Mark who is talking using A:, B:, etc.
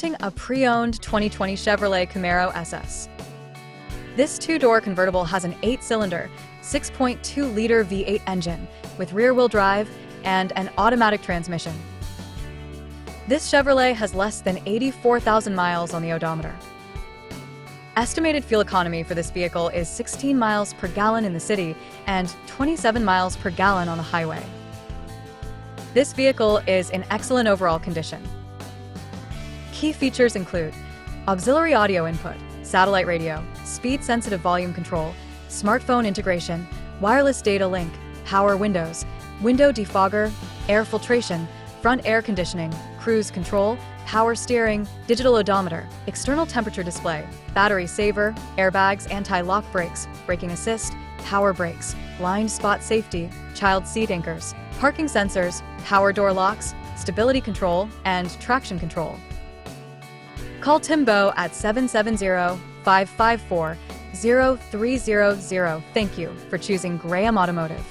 A: Presenting a pre-owned 2020 Chevrolet Camaro SS. This two-door convertible has an 8-cylinder, 6.2-liter V8 engine with rear-wheel drive and an automatic transmission. This Chevrolet has less than 84,000 miles on the odometer. Estimated fuel economy for this vehicle is 16 miles per gallon in the city and 27 miles per gallon on the highway. This vehicle is in excellent overall condition. Key features include auxiliary audio input, satellite radio, speed-sensitive volume control, smartphone integration, wireless data link, power windows, window defogger, air filtration, front air conditioning, cruise control, power steering, digital odometer, external temperature display, battery saver, airbags, anti-lock brakes, braking assist, power brakes, blind spot safety, child seat anchors, parking sensors, power door locks, stability control, and traction control. Call Timbo at 770-554-0300. Thank you for choosing Graham Automotive.